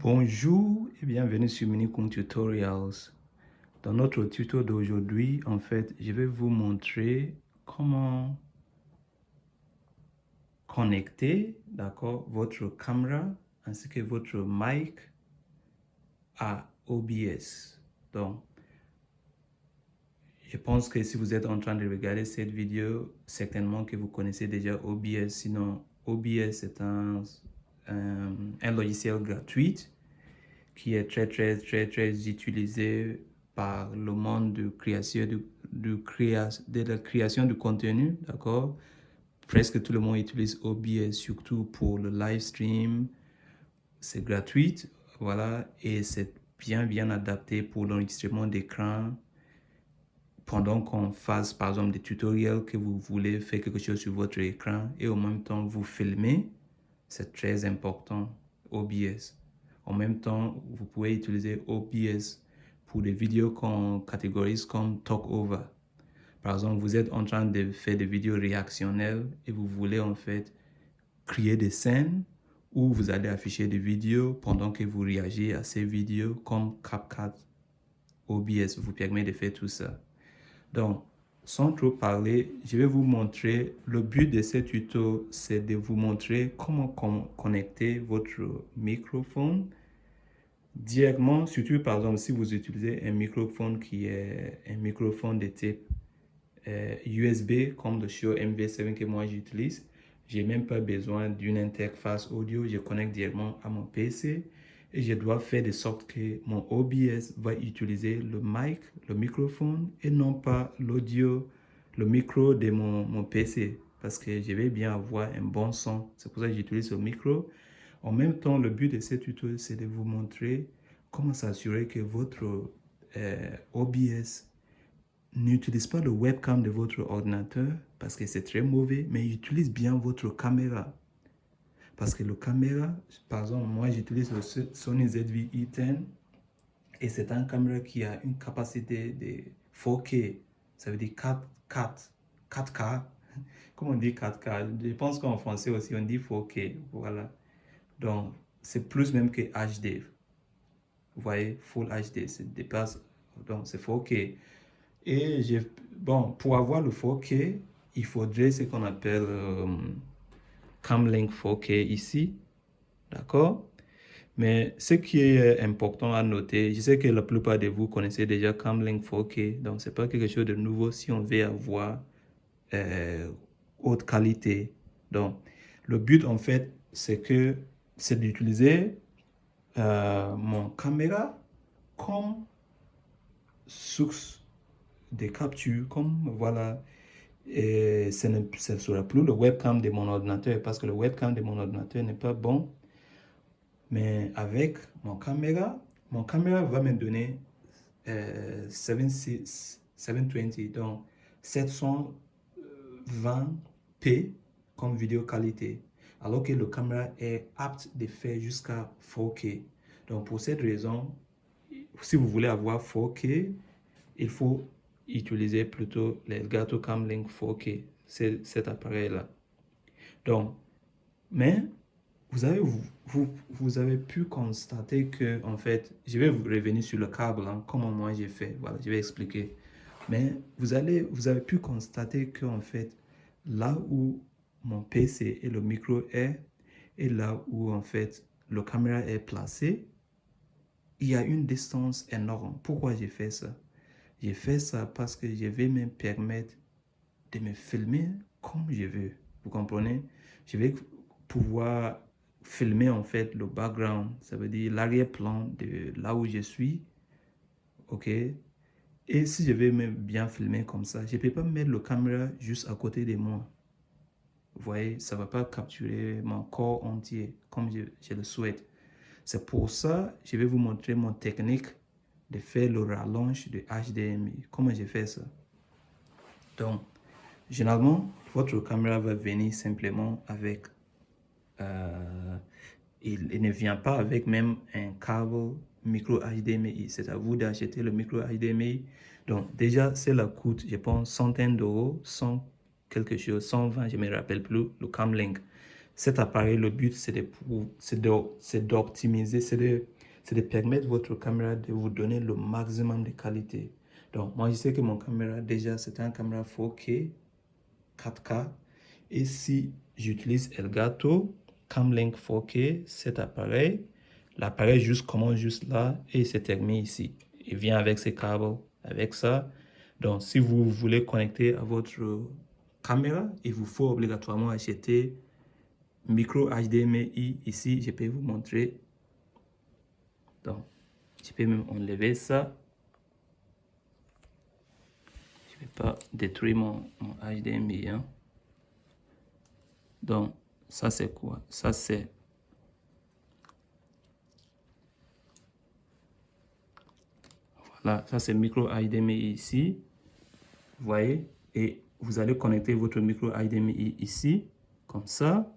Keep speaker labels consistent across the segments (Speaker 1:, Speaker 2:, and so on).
Speaker 1: Bonjour et bienvenue sur Minikun Tutorials. Dans notre tuto d'aujourd'hui, en fait, je vais vous montrer comment connecter, d'accord, votre caméra ainsi que votre mic à OBS. Donc, je pense que si vous êtes en train de regarder cette vidéo, certainement que vous connaissez déjà OBS. Sinon, OBS est un logiciel gratuit qui est très utilisé par le monde de la création de contenu, d'accord? Presque tout le monde utilise OBS, surtout pour le live stream. C'est gratuit, voilà, et c'est bien adapté pour l'enregistrement d'écran. Pendant qu'on fasse, par exemple, des tutoriels que vous voulez faire quelque chose sur votre écran et en même temps vous filmez, c'est très important, OBS. En même temps, vous pouvez utiliser OBS pour des vidéos qu'on catégorise comme talk-over. Par exemple, vous êtes en train de faire des vidéos réactionnelles et vous voulez en fait créer des scènes où vous allez afficher des vidéos pendant que vous réagissez à ces vidéos comme CapCut. OBS vous permet de faire tout ça. Donc, sans trop parler, je vais vous montrer, le but de ce tuto, c'est de vous montrer comment connecter votre microphone directement, surtout par exemple si vous utilisez un microphone qui est un microphone de type USB comme le Shure MV7 que moi j'utilise. J'ai même pas besoin d'une interface audio, je connecte directement à mon PC et je dois faire de sorte que mon OBS va utiliser le mic, le microphone et non pas l'audio, le micro de mon PC parce que je vais bien avoir un bon son. C'est pour ça que j'utilise le micro. En même temps, le but de ce tuto, c'est de vous montrer comment s'assurer que votre OBS n'utilise pas le webcam de votre ordinateur parce que c'est très mauvais, mais utilise bien votre caméra. Parce que le caméra, par exemple, moi j'utilise le Sony ZV-E10 et c'est une caméra qui a une capacité de 4K, ça veut dire 4K. Comment on dit 4K? Je pense qu'en français aussi on dit 4K, voilà. Donc c'est plus même que HD. Vous voyez, Full HD, c'est dépasse, donc c'est 4K. Et bon, pour avoir le 4K, il faudrait ce qu'on appelle Camlink 4K ici, d'accord? Mais ce qui est important à noter, je sais que la plupart de vous connaissez déjà Camlink 4K, donc c'est pas quelque chose de nouveau si on veut avoir haute qualité. Donc, le but en fait, c'est d'utiliser mon caméra comme source de capture, comme voilà. Et ce ne sera plus le webcam de mon ordinateur parce que le webcam de mon ordinateur n'est pas bon. Mais avec mon caméra va me donner 720, donc 720p comme vidéo qualité. Alors que le caméra est apte de faire jusqu'à 4K. Donc pour cette raison, si vous voulez avoir 4K, il faut utiliser plutôt l'Elgato Camlink 4K, cet appareil-là. Donc, mais vous avez pu constater que, en fait, je vais vous revenir sur le câble, hein, comment moi j'ai fait, voilà, je vais expliquer. Mais vous avez pu constater que, en fait, là où mon PC et le micro est, et là où, en fait, le caméra est placé, il y a une distance énorme. Pourquoi j'ai fait ça? J'ai fait ça parce que je vais me permettre de me filmer comme je veux. Vous comprenez? Je vais pouvoir filmer en fait le background, ça veut dire l'arrière-plan de là où je suis. Ok? Et si je vais me bien filmer comme ça, je ne peux pas mettre la caméra juste à côté de moi. Vous voyez, ça ne va pas capturer mon corps entier comme je le souhaite. C'est pour ça que je vais vous montrer mon technique de faire le rallonge de HDMI. Comment je fais ça? Donc, généralement, votre caméra va venir simplement avec... il ne vient pas avec même un câble micro HDMI. C'est à vous d'acheter le micro HDMI. Donc, déjà, cela coûte, je pense, centaines d'euros, 100 quelque chose, 120, je ne me rappelle plus, le Camlink. Cet appareil, le but, c'est d'optimiser, c'est de c'est de permettre votre caméra de vous donner le maximum de qualité. Donc, moi, je sais que mon caméra, déjà, c'est un caméra 4K, 4K. Et si j'utilise Elgato Camlink 4K, cet appareil, l'appareil juste commence juste là et il se termine ici. Il vient avec ses câbles, avec ça. Donc, si vous voulez connecter à votre caméra, il vous faut obligatoirement acheter micro HDMI. Ici, je peux vous montrer. Donc, je peux même enlever ça. Je ne vais pas détruire mon HDMI. Hein. Donc, ça c'est quoi? Ça c'est... Voilà, ça c'est micro HDMI ici. Vous voyez? Et vous allez connecter votre micro HDMI ici, comme ça.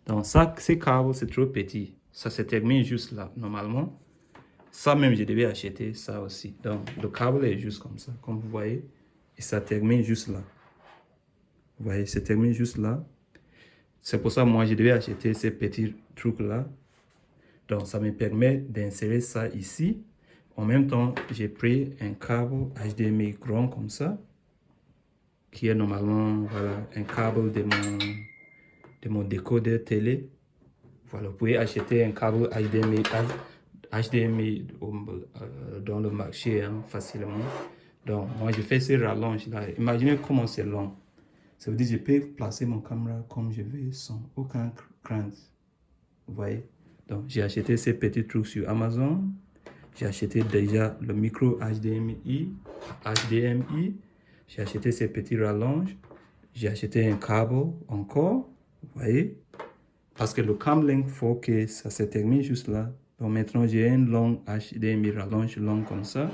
Speaker 1: Donc ça, ces câbles, c'est trop petit. Ça se termine juste là, normalement. Ça même, je devais acheter ça aussi. Donc, le câble est juste comme ça, comme vous voyez. Et ça termine juste là. Vous voyez, ça termine juste là. C'est pour ça, moi, je devais acheter ces petits trucs-là. Donc, ça me permet d'insérer ça ici. En même temps, j'ai pris un câble HDMI grand comme ça, qui est normalement voilà, un câble de mon décodeur télé. Voilà, vous pouvez acheter un câble HDMI dans le marché hein, facilement. Donc, moi, je fais ces rallonges là. Imaginez comment c'est long. Ça veut dire que je peux placer mon caméra comme je veux sans aucun crainte. Vous voyez? Donc, j'ai acheté ces petits trucs sur Amazon. J'ai acheté déjà le micro HDMI. J'ai acheté ces petits rallonges. J'ai acheté un câble encore. Vous voyez? Parce que le Camlink 4K, ça se termine juste là. Donc maintenant, j'ai un long HDMI rallonge long comme ça.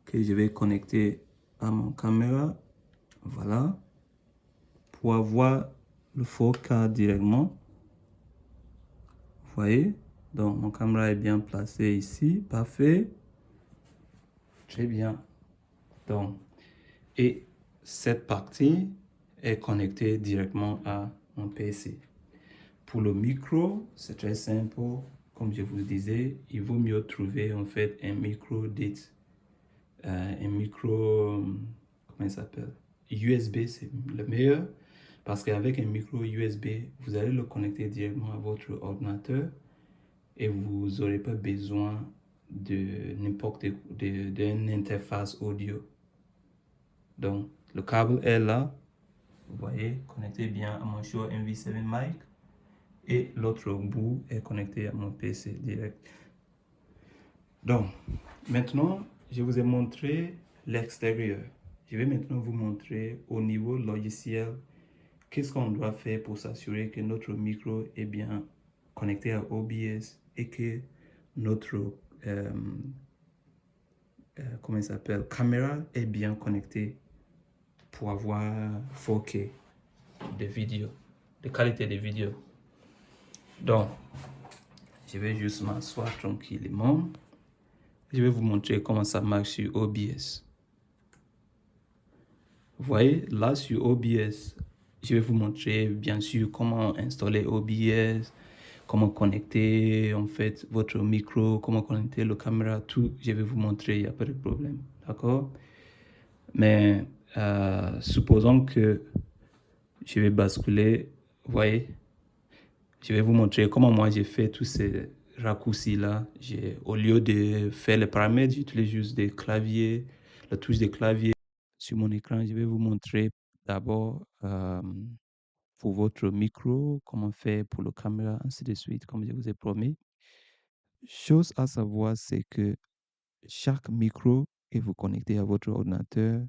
Speaker 1: Que je vais connecter à mon caméra. Voilà. Pour avoir le 4K directement. Vous voyez? Donc, mon caméra est bien placé ici. Parfait. Très bien. Donc, et cette partie est connectée directement à mon PC. Pour le micro, c'est très simple. Comme je vous le disais, il vaut mieux trouver en fait un micro dit, un micro, comment il s'appelle? USB, c'est le meilleur. Parce qu'avec un micro USB, vous allez le connecter directement à votre ordinateur et vous n'aurez pas besoin de n'importe d'une interface audio. Donc, le câble est là. Vous voyez, connecté bien à mon Shure MV7 mic. Et l'autre bout est connecté à mon PC direct. Donc, maintenant, je vous ai montré l'extérieur. Je vais maintenant vous montrer au niveau logiciel qu'est-ce qu'on doit faire pour s'assurer que notre micro est bien connecté à OBS et que notre comment il s'appelle, caméra est bien connectée pour avoir 4K de vidéo, de qualité de vidéo. Donc, je vais juste m'asseoir tranquillement. Je vais vous montrer comment ça marche sur OBS. Vous voyez, là sur OBS, je vais vous montrer bien sûr comment installer OBS, comment connecter en fait votre micro, comment connecter la caméra, tout. Je vais vous montrer, il n'y a pas de problème. D'accord? Mais supposons que je vais basculer, vous voyez, je vais vous montrer comment moi j'ai fait tous ces raccourcis là. Au lieu de faire les paramètres, j'utilise juste des claviers, la touche des claviers sur mon écran. Je vais vous montrer d'abord pour votre micro, comment faire pour la caméra, ainsi de suite, comme je vous ai promis. Chose à savoir, c'est que chaque micro que vous connectez à votre ordinateur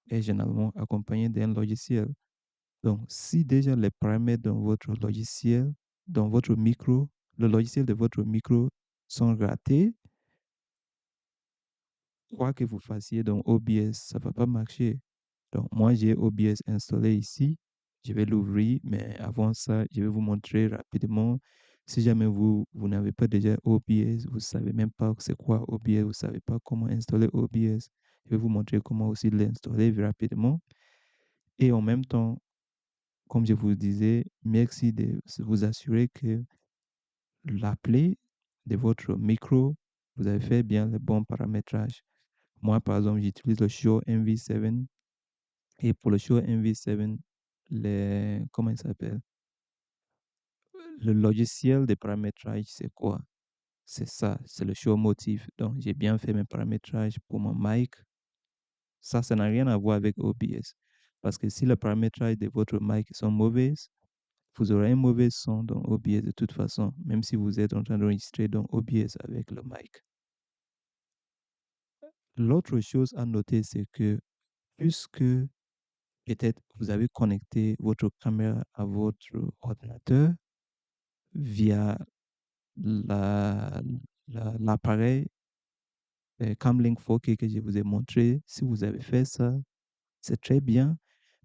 Speaker 1: est généralement accompagné d'un logiciel. Donc, si déjà les paramètres dans votre logiciel, dans votre micro, le logiciel de votre micro sont ratés, quoi que vous fassiez dans OBS, ça ne va pas marcher. Donc, moi, j'ai OBS installé ici. Je vais l'ouvrir, mais avant ça, je vais vous montrer rapidement. Si jamais vous n'avez pas déjà OBS, vous ne savez même pas c'est quoi OBS, vous ne savez pas comment installer OBS, je vais vous montrer comment aussi l'installer rapidement. Et en même temps, comme je vous disais, merci de vous assurer que l'appli de votre micro, vous avez fait bien le bon paramétrage. Moi, par exemple, j'utilise le Shure MV7 et pour le Shure MV7, comment il s'appelle? Le logiciel de paramétrage, c'est quoi? C'est ça, c'est le Shure Motif. Donc, j'ai bien fait mes paramétrages pour mon mic. Ça n'a rien à voir avec OBS. Parce que si les paramétrages de votre mic sont mauvais, vous aurez un mauvais son dans OBS de toute façon, même si vous êtes en train d'enregistrer dans OBS avec le mic. L'autre chose à noter, c'est que puisque peut-être vous avez connecté votre caméra à votre ordinateur via la, l'appareil Camlink 4K que je vous ai montré, si vous avez fait ça, c'est très bien.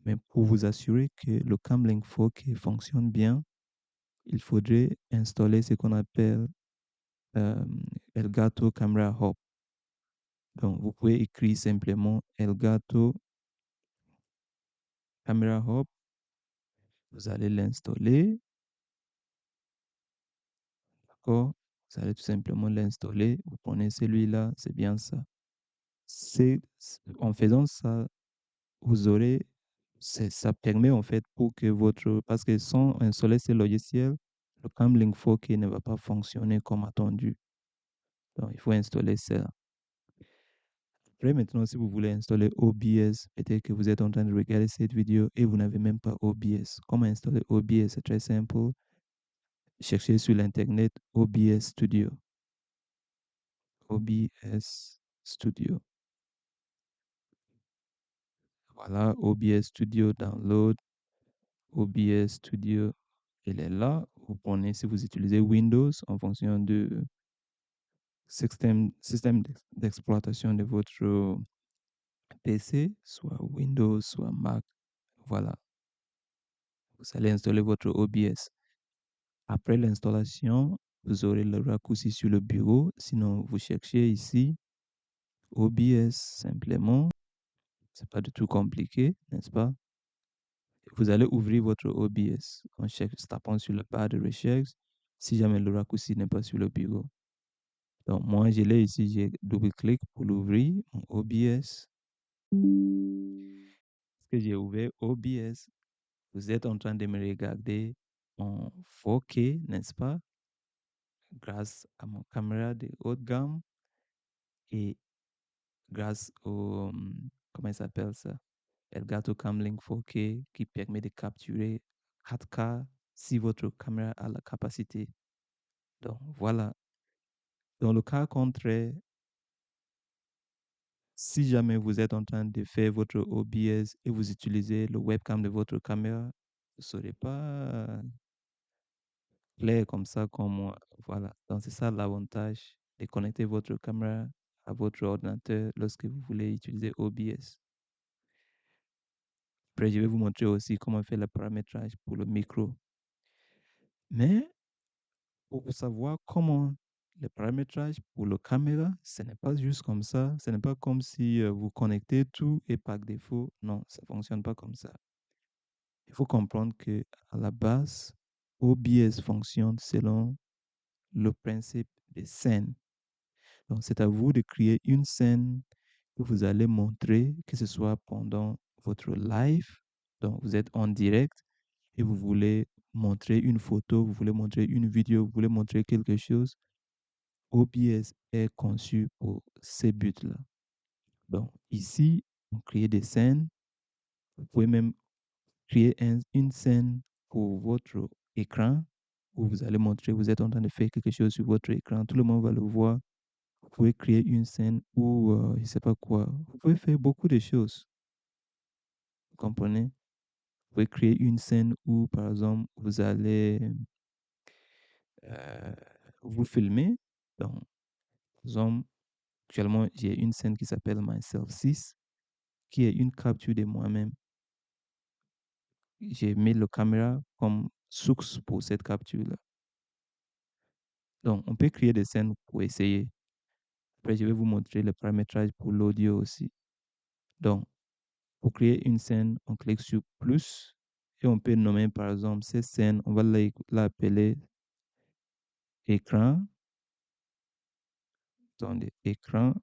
Speaker 1: Mais pour vous assurer que le Camlink 4K fonctionne bien, il faudrait installer ce qu'on appelle euh, Elgato Camera Hub. Donc, vous pouvez écrire simplement Elgato Camera Hub. Vous allez l'installer. D'accord? Vous allez tout simplement l'installer. Vous prenez celui-là, c'est bien ça. En faisant ça, vous aurez, ça permet en fait pour que parce que sans installer ce logiciel, le Camlink 4K ne va pas fonctionner comme attendu. Donc, il faut installer ça. Après, maintenant, si vous voulez installer OBS, peut-être que vous êtes en train de regarder cette vidéo et vous n'avez même pas OBS. Comment installer OBS? C'est très simple. Cherchez sur l'Internet OBS Studio. OBS Studio. Voilà, OBS Studio Download. OBS Studio, il est là. Vous prenez, si vous utilisez Windows, en fonction du système d'exploitation de votre PC, soit Windows, soit Mac. Voilà, vous allez installer votre OBS. Après l'installation, vous aurez le raccourci sur le bureau. Sinon, vous cherchez ici OBS simplement. C'est pas du tout compliqué, n'est-ce pas? Vous allez ouvrir votre OBS en tapant sur le barre de recherche si jamais le raccourci n'est pas sur le bureau. Donc, moi, je l'ai ici, j'ai double-clic pour l'ouvrir, mon OBS. Est-ce que j'ai ouvert OBS? Vous êtes en train de me regarder en 4K, n'est-ce pas? Grâce à mon caméra de haute gamme et grâce au, comment il s'appelle ça? Elgato Camlink 4K qui permet de capturer 4K si votre caméra a la capacité. Donc, voilà. Dans le cas contraire, si jamais vous êtes en train de faire votre OBS et vous utilisez le webcam de votre caméra, vous ne serez pas clair comme ça comme moi. Voilà. Donc, c'est ça l'avantage de connecter votre caméra à votre ordinateur lorsque vous voulez utiliser OBS. Après, je vais vous montrer aussi comment faire le paramétrage pour le micro. Mais pour savoir comment le paramétrage pour le caméra, ce n'est pas juste comme ça. Ce n'est pas comme si vous connectez tout et par défaut. Non, ça ne fonctionne pas comme ça. Il faut comprendre que à la base, OBS fonctionne selon le principe des scènes. Donc, c'est à vous de créer une scène que vous allez montrer, que ce soit pendant votre live. Donc, vous êtes en direct et vous voulez montrer une photo, vous voulez montrer une vidéo, vous voulez montrer quelque chose. OBS est conçu pour ces buts-là. Donc, ici, on crée des scènes. Vous pouvez même créer une scène pour votre écran où vous allez montrer, vous êtes en train de faire quelque chose sur votre écran. Tout le monde va le voir. Vous pouvez créer une scène où, je ne sais pas quoi. Vous pouvez faire beaucoup de choses. Vous comprenez? Vous pouvez créer une scène où, par exemple, vous allez euh, vous filmer. Donc, par exemple, actuellement, j'ai une scène qui s'appelle Myself 6, qui est une capture de moi-même. J'ai mis le caméra comme source pour cette capture-là. Donc, on peut créer des scènes pour essayer. Après, je vais vous montrer le paramétrage pour l'audio aussi. Donc, pour créer une scène, on clique sur plus et on peut nommer par exemple cette scène, on va l'appeler écran Attendez, écran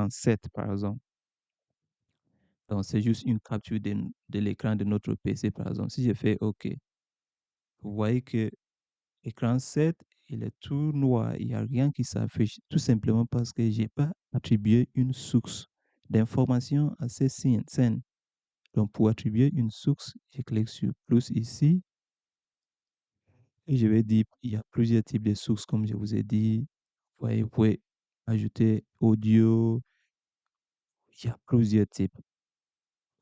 Speaker 1: 7 par exemple. Donc, c'est juste une capture de l'écran de notre PC, par exemple. Si je fais OK, vous voyez que écran 7, il est tout noir. Il n'y a rien qui s'affiche, tout simplement parce que je n'ai pas attribué une source d'information à ces scènes. Donc, pour attribuer une source, je clique sur plus ici et je vais dire, il y a plusieurs types de sources, comme je vous ai dit. Vous voyez, vous pouvez ajouter audio. Il y a plusieurs types.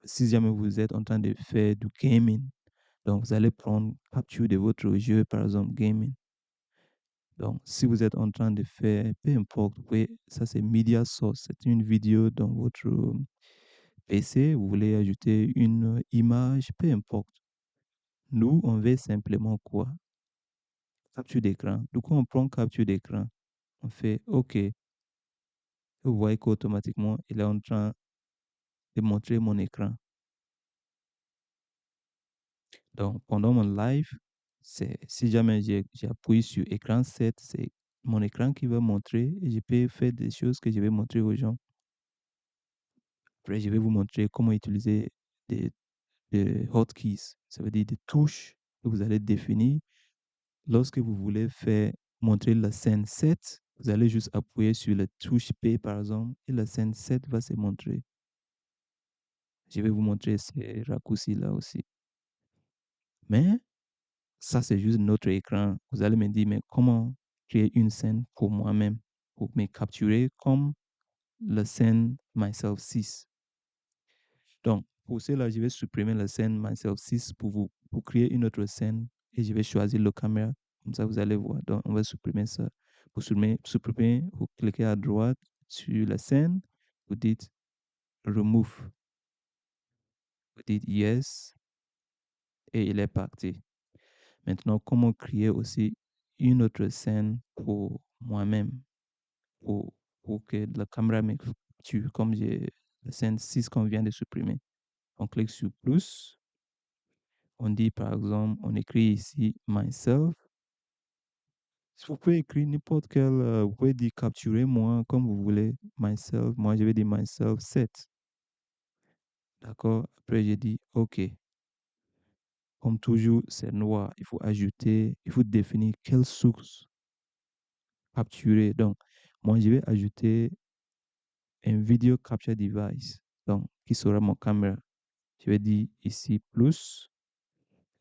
Speaker 1: Si jamais vous êtes en train de faire du gaming, donc vous allez prendre capture de votre jeu, par exemple gaming. Donc, si vous êtes en train de faire, peu importe, oui, ça c'est media source, c'est une vidéo dans votre PC, vous voulez ajouter une image, peu importe. Nous, on veut simplement quoi? Capture d'écran. Du coup, on prend capture d'écran. On fait OK. Vous voyez qu'automatiquement, il est en train de montrer mon écran. Donc, pendant mon live, si jamais j'ai appuyé sur écran 7, c'est mon écran qui va montrer et je peux faire des choses que je vais montrer aux gens. Après, je vais vous montrer comment utiliser des, des hotkeys. Ça veut dire des touches que vous allez définir. Lorsque vous voulez faire montrer la scène 7, vous allez juste appuyer sur la touche P, par exemple, et la scène 7 va se montrer. Je vais vous montrer ces raccourcis-là aussi. Mais ça, c'est juste notre écran. Vous allez me dire, mais comment créer une scène pour moi-même, pour me capturer comme la scène Myself 6. Donc, pour cela, je vais supprimer la scène Myself 6 pour créer une autre scène et je vais choisir le caméra. Comme ça, vous allez voir. Donc, on va supprimer ça. Pour supprimer, vous cliquez à droite sur la scène, vous dites Remove, vous dites Yes et il est parti. Maintenant, comment créer aussi une autre scène pour moi-même, pour, pour que la caméra me capture, comme j'ai la scène 6 qu'on vient de supprimer. On clique sur plus. On dit par exemple, on écrit ici myself. Vous pouvez écrire n'importe quel, vous pouvez dire capturer moi comme vous voulez. Myself, moi je vais dire myself 7. D'accord? Après j'ai dit OK. Comme toujours, c'est noir. Il faut ajouter, il faut définir quelle source capturer. Donc, moi je vais ajouter un video capture device. Donc, qui sera mon caméra. Je vais dire ici plus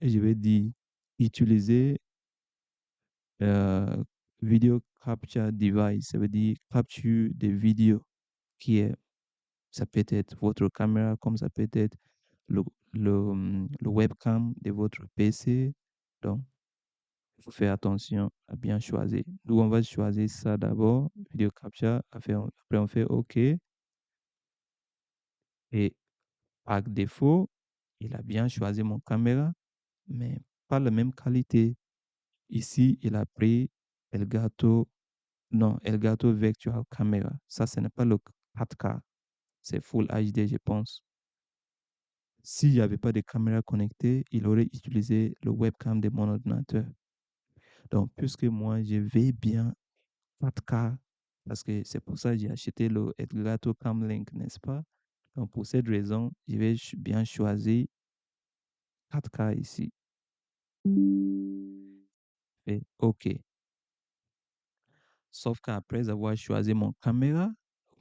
Speaker 1: et je vais dire utiliser euh, video capture device, ça veut dire capture des vidéos qui est, ça peut être votre caméra comme ça peut être le, le webcam de votre PC. Donc, il faut faire attention à bien choisir. Nous, on va choisir ça d'abord, vidéo capture, après on fait OK. Et par défaut, il a bien choisi mon caméra, mais pas la même qualité. Ici, il a pris Elgato. Non, Elgato Virtual Camera. Ça, ce n'est pas le 4K. C'est Full HD, je pense. S'il n'y avait pas de caméra connectée, il aurait utilisé le webcam de mon ordinateur. Donc, puisque moi, je vais bien 4K, parce que c'est pour ça que j'ai acheté le Elgato Camlink, n'est-ce pas? Donc, pour cette raison, je vais bien choisir 4K ici. Et OK. Sauf qu'après avoir choisi mon caméra,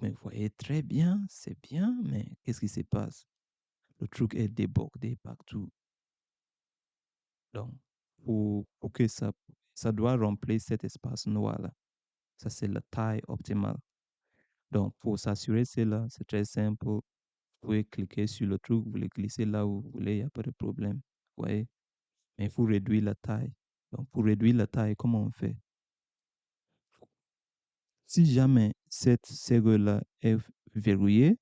Speaker 1: mais vous voyez très bien, c'est bien, mais qu'est-ce qui se passe? Le truc est débordé partout. Donc, pour que ça doit remplir cet espace noir-là. Ça, c'est la taille optimale. Donc, pour s'assurer cela, c'est très simple. Vous pouvez cliquer sur le truc, vous le glissez là où vous voulez, il n'y a pas de problème. Vous voyez? Mais il faut réduire la taille. Donc, pour réduire la taille, comment on fait? Si jamais cette serrure-là est verrouillée,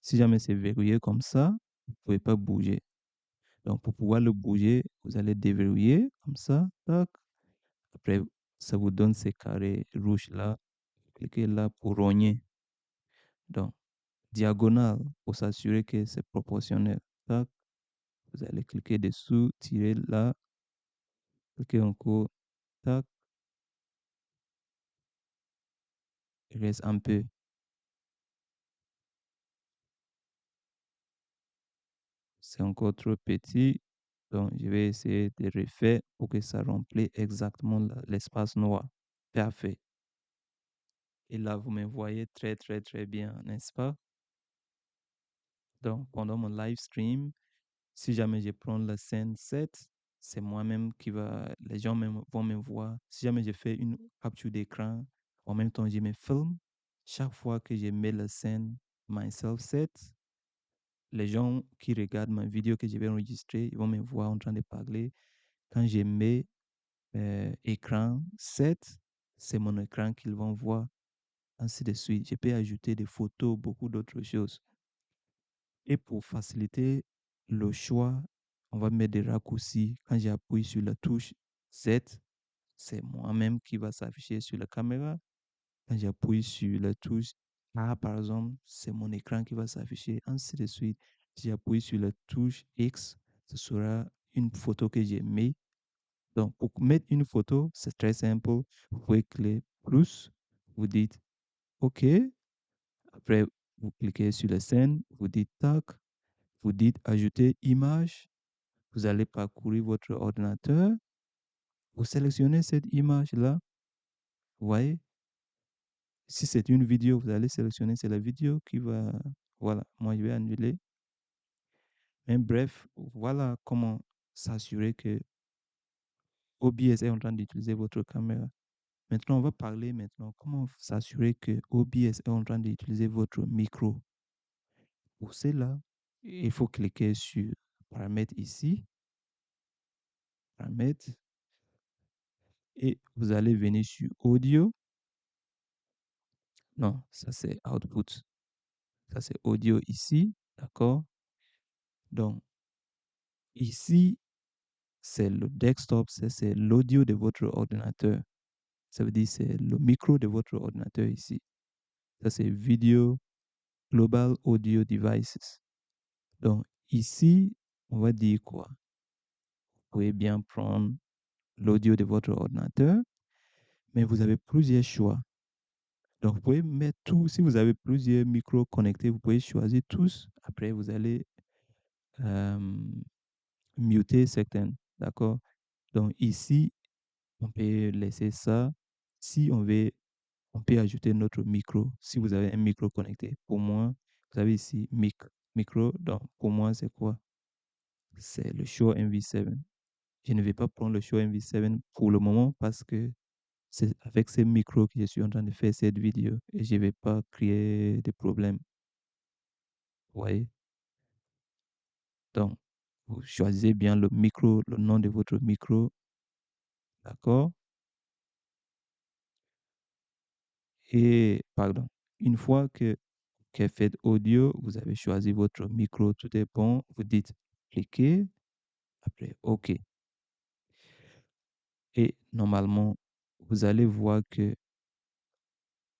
Speaker 1: si jamais c'est verrouillé comme ça, vous ne pouvez pas bouger. Donc, pour pouvoir le bouger, vous allez déverrouiller comme ça. Tac. Après, ça vous donne ces carrés rouges là. Cliquez là pour rogner. Donc, diagonale pour s'assurer que c'est proportionnel. Tac. Vous allez cliquer dessous, tirer là, cliquez encore. Tac. Il reste un peu. C'est encore trop petit. Donc, je vais essayer de refaire pour que ça remplisse exactement l'espace noir. Parfait. Et là, vous me voyez très, très, très bien, n'est-ce pas? Donc, pendant mon live stream, si jamais je prends la scène 7, c'est moi-même qui va, les gens vont me voir. Si jamais je fais une capture d'écran, en même temps, je me filme. Chaque fois que je mets la scène myself set, les gens qui regardent ma vidéo que je vais enregistrer, ils vont me voir en train de parler. Quand je mets écran 7, c'est mon écran qu'ils vont voir, ainsi de suite. Je peux ajouter des photos, beaucoup d'autres choses. Et pour faciliter le choix, on va mettre des raccourcis. Quand j'appuie sur la touche Z, c'est moi-même qui va s'afficher sur la caméra. Quand j'appuie sur la touche A, par exemple, c'est mon écran qui va s'afficher, ainsi de suite. Si j'appuie sur la touche X, ce sera une photo que j'ai mis. Donc, pour mettre une photo, c'est très simple. Vous pouvez cliquer plus, vous dites OK. Après, vous cliquez sur la scène, vous dites tac, vous dites ajouter image. Vous allez parcourir votre ordinateur. Vous sélectionnez cette image-là. Vous voyez, si c'est une vidéo, vous allez sélectionner, c'est la vidéo qui va. Voilà, moi je vais annuler. Mais bref, voilà comment s'assurer que OBS est en train d'utiliser votre caméra. Maintenant, on va parler maintenant comment s'assurer que OBS est en train d'utiliser votre micro. Pour cela, il faut cliquer sur paramètres ici, paramètres, et vous allez venir sur audio. Non, ça c'est output. Ça c'est audio ici, d'accord? Donc, ici, c'est le desktop, c'est l'audio de votre ordinateur. Ça veut dire c'est le micro de votre ordinateur ici. Ça c'est Video Global Audio Devices. Donc, ici, on va dire quoi? Vous pouvez bien prendre l'audio de votre ordinateur, mais vous avez plusieurs choix. Donc, vous pouvez mettre tout, si vous avez plusieurs micros connectés, vous pouvez choisir tous. Après, vous allez euh, muter certains. D'accord? Donc, ici, on peut laisser ça. Si on veut, on peut ajouter notre micro. Si vous avez un micro connecté, pour moi, vous avez ici micro. Donc, pour moi, c'est quoi? C'est le Shure MV7. Je ne vais pas prendre le Shure MV7 pour le moment parce que c'est avec ces micros que je suis en train de faire cette vidéo et je ne vais pas créer de problèmes. Vous voyez? Donc, vous choisissez bien le micro, le nom de votre micro. D'accord? Et, pardon, une fois que fait audio, vous avez choisi votre micro, tout est bon, vous dites cliquez, après OK. Et normalement, vous allez voir que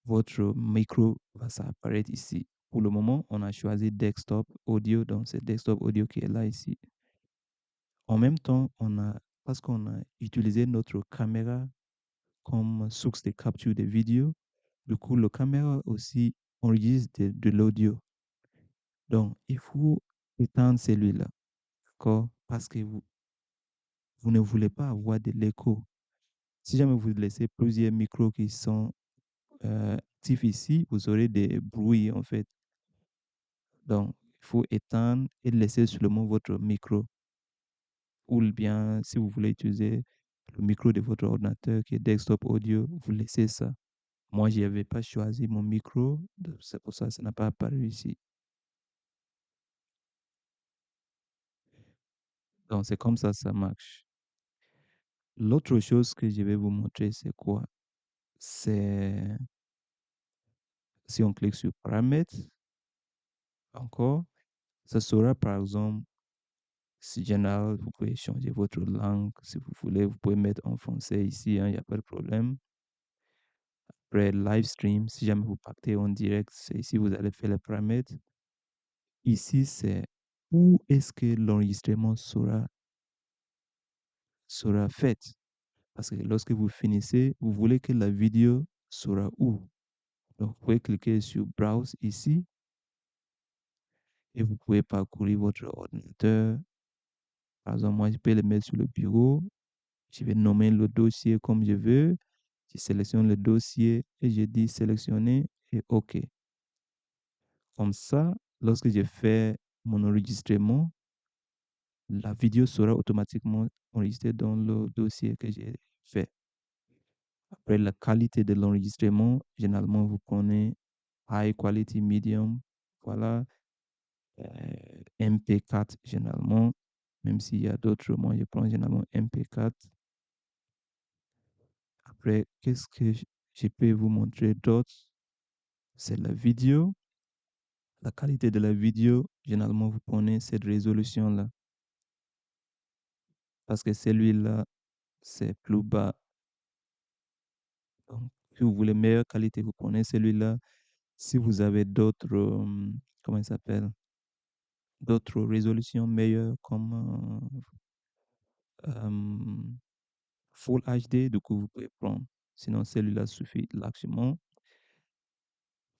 Speaker 1: votre micro va s'apparaître ici. Pour le moment, on a choisi desktop audio, donc c'est desktop audio qui est là ici. En même temps, parce qu'on a utilisé notre caméra comme source de capture de vidéo, du coup, le caméra aussi enregistre de l'audio. Donc, il faut éteindre celui-là, d'accord? Parce que vous ne voulez pas avoir de l'écho. Si jamais vous laissez plusieurs micros qui sont actifs ici, vous aurez des bruits en fait. Donc, il faut éteindre et laisser seulement votre micro. Ou bien, si vous voulez utiliser le micro de votre ordinateur qui est desktop audio, vous laissez ça. Moi, je n'avais pas choisi mon micro, c'est pour ça que ça n'a pas apparu ici. Donc, c'est comme ça marche. L'autre chose que je vais vous montrer, c'est quoi? C'est si on clique sur paramètres, encore, ça sera par exemple, si général, vous pouvez changer votre langue si vous voulez, vous pouvez mettre en français ici, hein, il n'y a pas de problème. Après, live stream, si jamais vous partez en direct, c'est ici vous allez faire les paramètres. Ici, c'est où est-ce que l'enregistrement sera fait. Parce que lorsque vous finissez, vous voulez que la vidéo sera où? Donc, vous pouvez cliquer sur Browse ici et vous pouvez parcourir votre ordinateur. Par exemple, moi, je peux le mettre sur le bureau. Je vais nommer le dossier comme je veux. Je sélectionne le dossier et je dis sélectionner et OK. Comme ça, lorsque je fais mon enregistrement, la vidéo sera automatiquement enregistrée dans le dossier que j'ai fait. Après, la qualité de l'enregistrement, généralement, vous prenez High Quality Medium. Voilà. MP4 généralement, même s'il y a d'autres, moi je prends généralement MP4. Après, qu'est-ce que je peux vous montrer d'autre? C'est la vidéo. La qualité de la vidéo, généralement vous prenez cette résolution-là. Parce que celui-là, c'est plus bas. Donc, si vous voulez meilleure qualité, vous prenez celui-là. Si vous avez d'autres, comment il s'appelle? D'autres résolutions meilleures comme euh, Full HD, du coup, vous pouvez prendre. Sinon, celui-là suffit largement.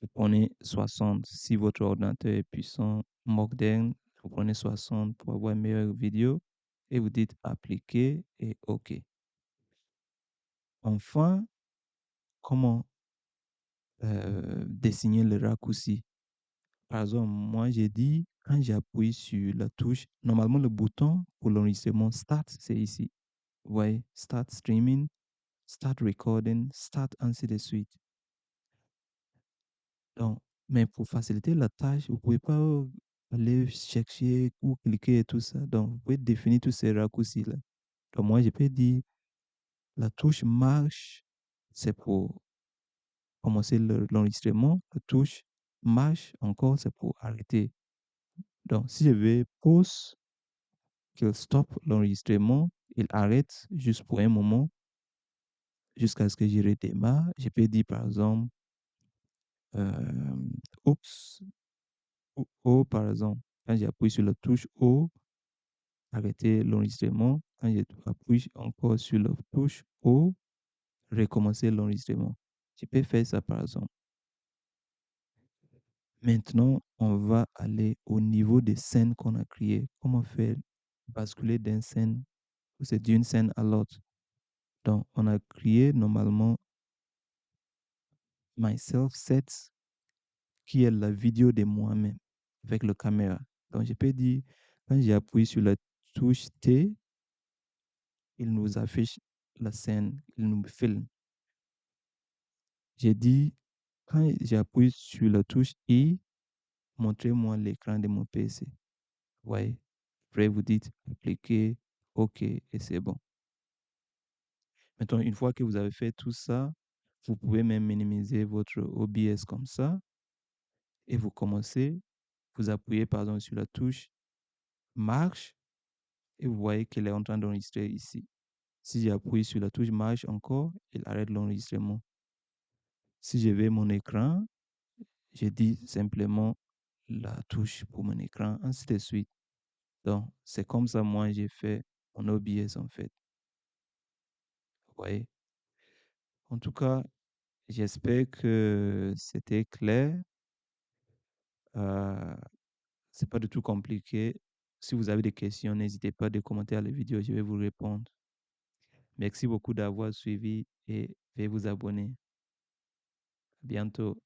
Speaker 1: Vous prenez 60. Si votre ordinateur est puissant, moderne, vous prenez 60 pour avoir une meilleure vidéo et vous dites appliquer et OK. Enfin, comment dessiner le raccourci? Par exemple, moi, j'ai dit, quand j'appuie sur la touche, normalement, le bouton pour l'enregistrement Start, c'est ici. Vous voyez, Start Streaming, Start Recording, Start, ainsi de suite. Donc, mais pour faciliter la tâche, vous ne pouvez pas aller chercher ou cliquer et tout ça. Donc, vous pouvez définir tous ces raccourcis-là. Donc, moi, je peux dire la touche marche, c'est pour commencer l'enregistrement. La touche marche encore, c'est pour arrêter. Donc, si je vais pause, qu'il stoppe l'enregistrement, il arrête juste pour un moment jusqu'à ce que je redémarre. Je peux dire par exemple, oups, ou O par exemple. Quand j'appuie sur la touche O, arrêter l'enregistrement. Quand j'appuie encore sur la touche O, recommencer l'enregistrement. Je peux faire ça par exemple. Maintenant, on va aller au niveau des scènes qu'on a créées. Comment faire basculer d'une scène, ou c'est d'une scène à l'autre. Donc, on a créé normalement Myself Sets, qui est la vidéo de moi-même avec la caméra. Donc, je peux dire, quand j'appuie sur la touche T, il nous affiche la scène, il nous filme. J'ai dit, quand j'appuie sur la touche I, montrez-moi l'écran de mon PC. Ouais. Après, vous dites appliquer, OK, et c'est bon. Maintenant, une fois que vous avez fait tout ça, vous pouvez même minimiser votre OBS comme ça et vous commencez, vous appuyez par exemple sur la touche marche et vous voyez qu'elle est en train d'enregistrer ici. Si j'appuie sur la touche marche encore, il arrête l'enregistrement. Si je vais mon écran, je dis simplement la touche pour mon écran, ainsi de suite. Donc, c'est comme ça, moi, j'ai fait mon OBS, en fait. Vous voyez? En tout cas, j'espère que c'était clair. Euh, c'est pas du tout compliqué. Si vous avez des questions, n'hésitez pas à commenter à la vidéo, je vais vous répondre. Merci beaucoup d'avoir suivi et veuillez vous abonner. À bientôt.